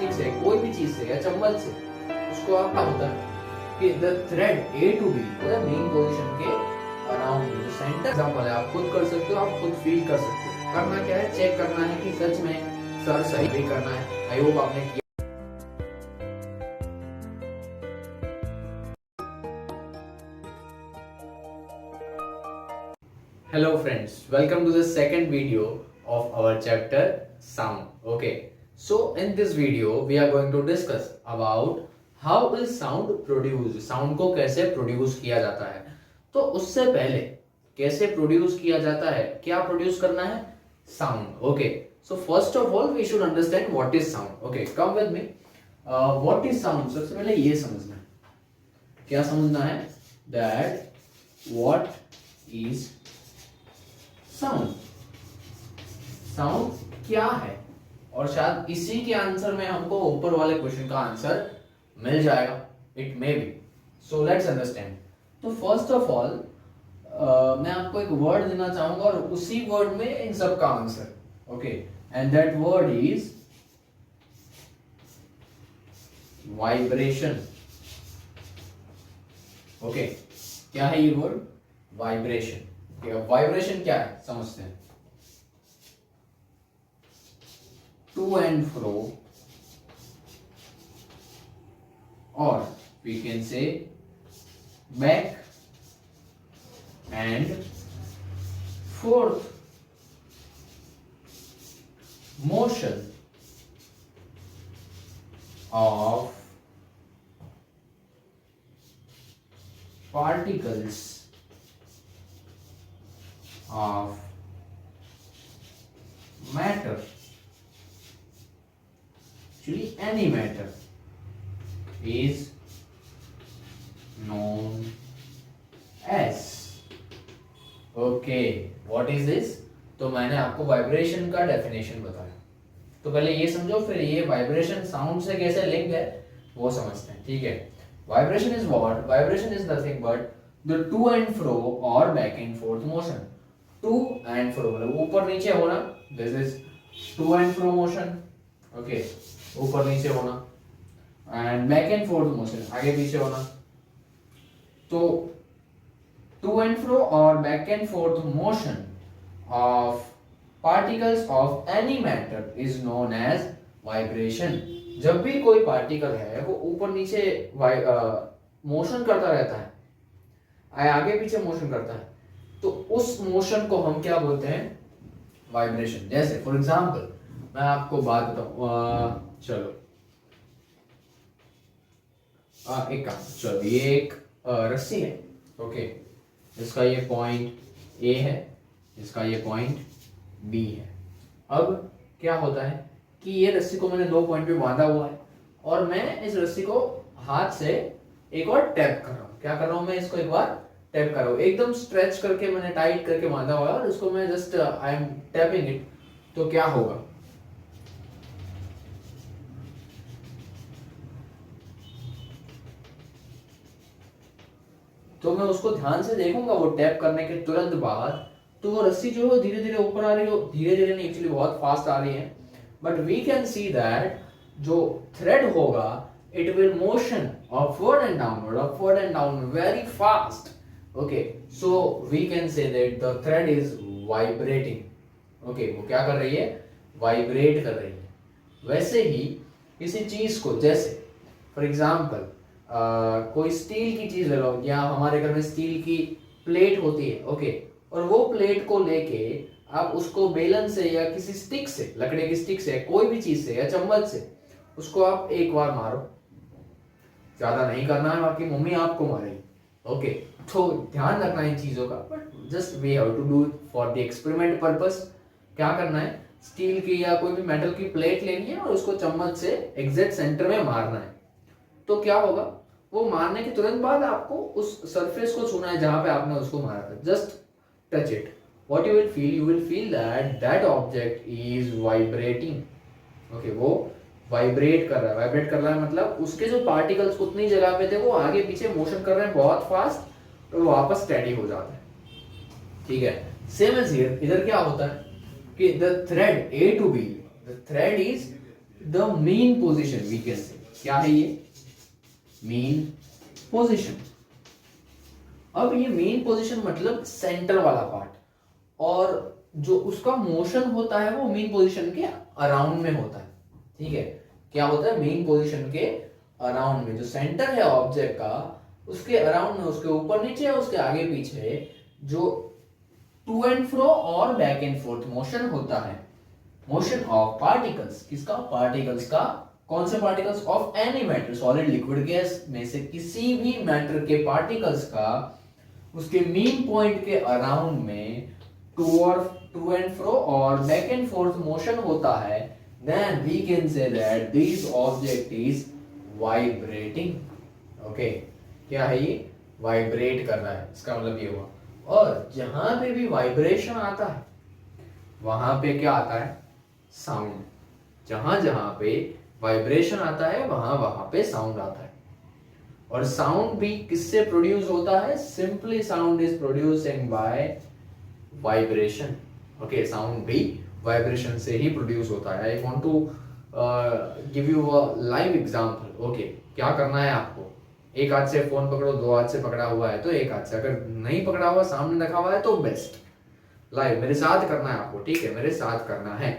Stick से, कोई भी चीज से या चम्मच से, उसको आप क्या होता है कि the thread A to B main position के अराउंड सेंटर। एग्जांपल है, आप खुद कर सकते हो, आप खुद फील कर सकते हो। करना क्या है, चेक करना है कि सच में सर सही भी करना है। आई होप आपने किया। Hello friends, welcome to the second video of our chapter sound. Okay, so in this video we are going to discuss about how is sound produced. Sound को कैसे प्रोड्यूस किया जाता है। तो उससे पहले कैसे प्रोड्यूस किया जाता है, क्या प्रोड्यूस करना है, sound. Okay, so first of all we should understand what is sound. Okay, come with me. What is sound, सबसे पहले ये समझना है। क्या समझना है? That what is sound. Sound क्या है, और शायद इसी के आंसर में हमको ऊपर वाले क्वेश्चन का आंसर मिल जाएगा। It may be. So let's understand. तो फर्स्ट ऑफ ऑल मैं आपको एक वर्ड देना चाहूंगा और उसी वर्ड में इन सब का answer. Okay, and that word is vibration. Okay, क्या है ये वर्ड? वाइब्रेशन। वाइब्रेशन क्या है समझते हैं। टू एंड फ्रो, और we can say back and forth motion of particles of matter, actually any matter, is known as. Okay, what is this? तो मैंने आपको वाइब्रेशन का डेफिनेशन बताया। तो पहले ये समझो, फिर ये वाइब्रेशन साउंड से कैसे लिंक है वो समझते हैं। ठीक है, vibration is what? Vibration is nothing but the to and fro और back and forth motion. To and fro मतलब ऊपर नीचे होना, this is to and fro motion. Okay, ऊपर नीचे होना, and back and forth motion आगे पीछे होना। तो टू एंड फ्रो और back and forth motion of particles of any matter is known as vibration. जब भी कोई पार्टिकल है वो ऊपर नीचे मोशन करता रहता है, आगे पीछे मोशन करता है, तो उस मोशन को हम क्या बोलते हैं? वाइब्रेशन। जैसे फॉर एग्जांपल मैं आपको बात बताऊं, चलो एक काम, चलो ये एक रस्सी है। ओके, इसका ये पॉइंट ए है, इसका ये पॉइंट बी है। अब क्या होता है कि ये रस्सी को मैंने दो पॉइंट पे बांधा हुआ है, और मैं इस रस्सी को हाथ से एक बार टैप कर रहा हूँ। क्या कर रहा हूँ मैं? इसको एक बार टैप कर रहा हूँ, एकदम स्ट्रेच करके मैंने टाइट करके बांधा हुआ है, और इसको मैं just I am tapping it. तो क्या होगा? तो मैं उसको ध्यान से देखूंगा वो टैप करने के तुरंत बाद, तो वो रस्सी जो है धीरे धीरे ऊपर आ रही हो, धीरे धीरे नहीं, एक्चुअली बहुत फास्ट आ रही है। But we can see that जो थ्रेड होगा it will motion upward and downward very fast. Okay, so we can say that the thread is vibrating. Okay, वो क्या कर रही है? वाइब्रेट कर रही है। वैसे ही किसी चीज को, जैसे फॉर एग्जाम्पल कोई स्टील की चीज ले लो, या हमारे घर में स्टील की प्लेट होती है। ओके, और वो प्लेट को लेके आप उसको बेलन से या किसी स्टिक से, लकड़ी की स्टिक से, कोई भी चीज से या चम्मच से, उसको आप एक बार मारो। ज्यादा नहीं करना है, बाकी मम्मी आपको मारेगी। ओके, तो ध्यान रखना है इन चीजों का, but just we have to do for the experiment purpose. क्या करना है? स्टील की या कोई भी मेटल की प्लेट लेनी है और उसको चम्मच से एग्जैक्ट सेंटर में मारना है। तो क्या होगा? वो मारने के तुरंत बाद आपको उस सरफेस को छूना है जहां पे आपने उसको मारा था। Just touch it. What you will feel? You will feel that that object is vibrating. Okay, वो वाइब्रेट कर रहा है। वाइब्रेट कर रहा है मतलब उसके जो पार्टिकल्स उतनी जगह पे थे वो आगे पीछे मोशन कर रहे हैं बहुत फास्ट, और वापस स्टेडी हो जाते हैं। ठीक है, सेम एज हियर। इधर क्या होता है कि the thread A to B, the thread is the mean position we can say, क्या है ये मीन पोजिशन। अब ये मेन पोजीशन मतलब सेंटर वाला पार्ट, और जो उसका मोशन होता है वो मेन पोजीशन के अराउंड में होता है। ठीक है, क्या होता है मेन पोजीशन के अराउंड में, जो सेंटर है ऑब्जेक्ट का उसके अराउंड में, उसके ऊपर नीचे उसके आगे पीछे जो टू एंड फ्रो और बैक एंड फोर्थ मोशन होता है, मोशन ऑफ पार्टिकल्स, किसका पार्टिकल्स का, कौन से particles, of any matter solid liquid gas में से किसी भी मैटर के पार्टिकल्स का उसके मीन पॉइंट के अराउंड में टू एंड फ्रो और बैक एंड फोर्थ मोशन होता है, then we can say that this object is vibrating. Okay, क्या है ये वाइब्रेट कर रहा है, इसका मतलब ये हुआ। और जहां पे भी वाइब्रेशन आता है वहां पे क्या आता है, साउंड। जहां जहां पे वाइब्रेशन आता है वहां वहां पे साउंड आता है। और साउंड भी किससे प्रोड्यूस होता है, simply sound is producing by vibration. Okay, sound भी वाइब्रेशन से ही प्रोड्यूस होता है। I want to give you a live example. Okay, क्या करना है आपको, एक हाथ से फोन पकड़ो, दो हाथ से पकड़ा हुआ है तो एक हाथ से, अगर नहीं पकड़ा हुआ सामने रखा हुआ है तो बेस्ट। लाइव मेरे साथ करना है आपको, ठीक है, मेरे साथ करना है।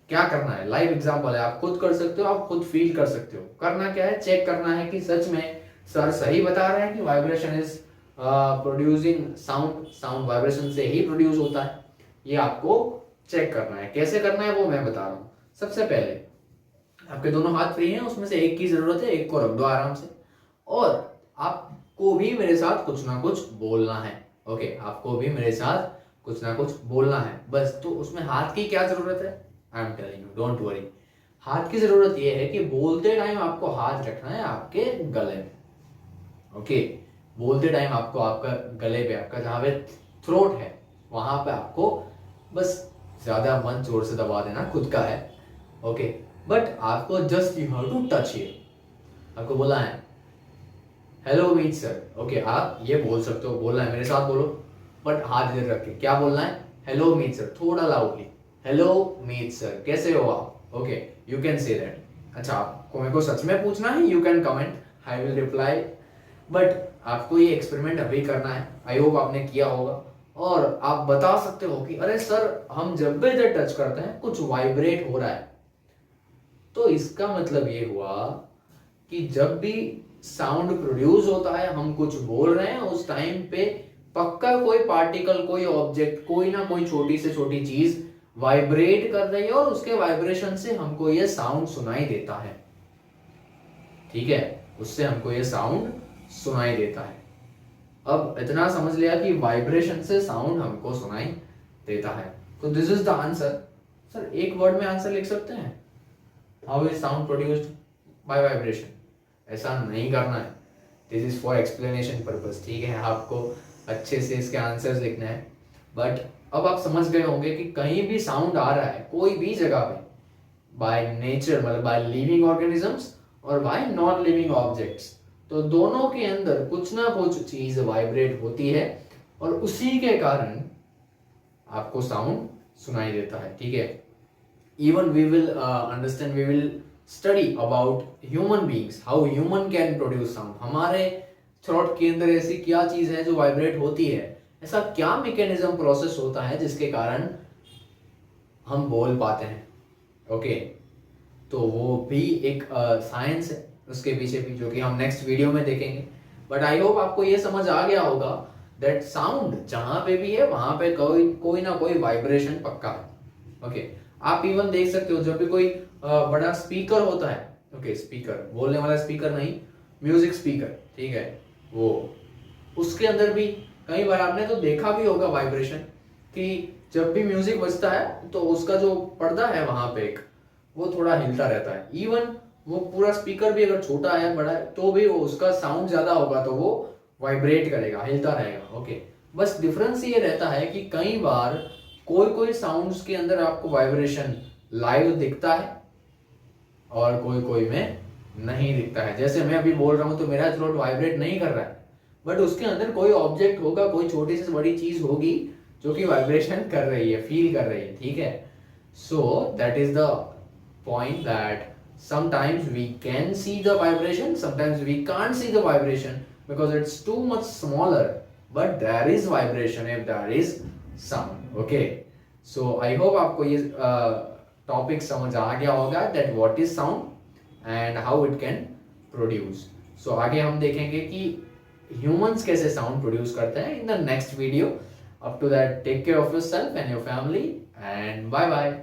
क्या करना है, लाइव एग्जांपल है, आप खुद कर सकते हो, आप खुद फील कर सकते हो। करना क्या है, चेक करना है कि सच में सर सही बता रहे हैं कि vibration is producing sound, sound vibration से ही प्रोड्यूस होता है। ये आपको चेक करना है। कैसे करना है वो मैं बता रहा हूँ। सबसे पहले आपके दोनों हाथ फ्री हैं, उसमें से एक की जरूरत है, एक को रख दो आराम से, और आपको भी मेरे साथ कुछ ना कुछ बोलना है। ओके, आपको भी मेरे साथ कुछ ना कुछ बोलना है बस। तो उसमें हाथ की क्या जरूरत है, I am telling you, don't worry. हाथ की जरूरत यह है कि बोलते टाइम आपको हाथ रखना है आपके गले में। ओके, बोलते टाइम आपको आपका गले पे, आपका जहां पे थ्रोट है वहां पे आपको बस, ज्यादा मन जोर से दबा देना खुद का है। ओके, बट आपको just you have to touch it. आपको बोला है हेलो मीत सर। ओके, आप ये बोल सकते हो, बोलना है मेरे साथ बोलो, बट हाथ इधर रख के क्या बोलना है, हेलो मीत सर, थोड़ा लाउडली, हेलो मीत सर, कैसे हो आप। Okay, you can say that. अच्छा, आपको मेरे को सच में पूछना है, you can comment, I will reply. But आपको ये एक्सपेरिमेंट अभी करना है, आई होप आपने किया होगा, और आप बता सकते हो कि अरे सर हम जब भी इधर टच करते हैं कुछ वाइब्रेट हो रहा है। तो इसका मतलब ये हुआ कि जब भी साउंड प्रोड्यूस होता है, हम कुछ बोल रहे हैं, उस टाइम पे पक्का कोई पार्टिकल, कोई ऑब्जेक्ट, कोई ना कोई छोटी से छोटी चीज वाइब्रेट कर रही है, और उसके वाइब्रेशन से हमको ये साउंड सुनाई देता है। ठीक है, उससे हमको ये साउंड सुनाई देता है। अब इतना समझ लिया कि वाइब्रेशन से साउंड हमको सुनाई देता है। तो this is the answer. Sir एक वर्ड में आंसर लिख सकते हैं, how is sound produced by vibration. ऐसा नहीं करना है, this is for explanation purpose. ठीक है, आपको अच्छे से इसके आंसर्स लिखना है। बट अब आप समझ गए होंगे कि कहीं भी साउंड आ रहा है कोई भी जगह पे, बाय नेचर मतलब बाय लिविंग ऑर्गेनिजम्स और बाय नॉन लिविंग ऑब्जेक्ट्स, तो दोनों के अंदर कुछ ना कुछ चीज वाइब्रेट होती है, और उसी के कारण आपको साउंड सुनाई देता है। ठीक है, even we will understand, we will study about human beings, how human can produce sound. हमारे थ्रोट के अंदर ऐसी क्या चीज है जो वाइब्रेट होती है, ऐसा क्या मैकेनिज्म प्रोसेस होता है जिसके कारण हम बोल पाते हैं। ओके, तो वो भी एक साइंस है उसके पीछे भी, जो कि हम नेक्स्ट वीडियो में देखेंगे। बट आई होप आपको ये समझ आ गया होगा दैट साउंड जहां पे भी है वहां पे कोई ना कोई वाइब्रेशन पक्का है। ओके, आप इवन देख सकते हो जब भी कोई बड़ा स्पीकर होता है, ओके, स्पीकर बोलने वाला स्पीकर नहीं, म्यूजिक स्पीकर, ठीक है, वो उसके अंदर भी कई बार आपने तो देखा भी होगा वाइब्रेशन, कि जब भी म्यूजिक बजता है तो उसका जो पर्दा है वहां पे एक, वो थोड़ा हिलता रहता है। इवन वो पूरा स्पीकर भी अगर छोटा है बड़ा है तो भी वो उसका साउंड ज्यादा होगा तो वो वाइब्रेट करेगा, हिलता रहेगा। ओके, बस डिफरेंस ये रहता है कि कई बार कोई कोई साउंड्स के अंदर आपको वाइब्रेशन लाइव दिखता है और कोई कोई में नहीं दिखता है। जैसे मैं अभी बोल रहा हूं तो मेरा थ्रोट वाइब्रेट नहीं कर रहा है, बट उसके अंदर कोई ऑब्जेक्ट होगा, कोई छोटी से बड़ी चीज होगी जो कि वाइब्रेशन कर रही है, फील कर रही है। ठीक है, so that is the point that sometimes we can see the vibration, sometimes we can't see the vibration because it's too much smaller, but there is vibration if there is sound. Okay, so I hope आपको ये topic समझ आ गया होगा that what is sound and how it can produce. So आगे हम देखेंगे कि humans कैसे sound produce करते हैं in the next video. Up to that, take care of yourself and your family, and bye bye.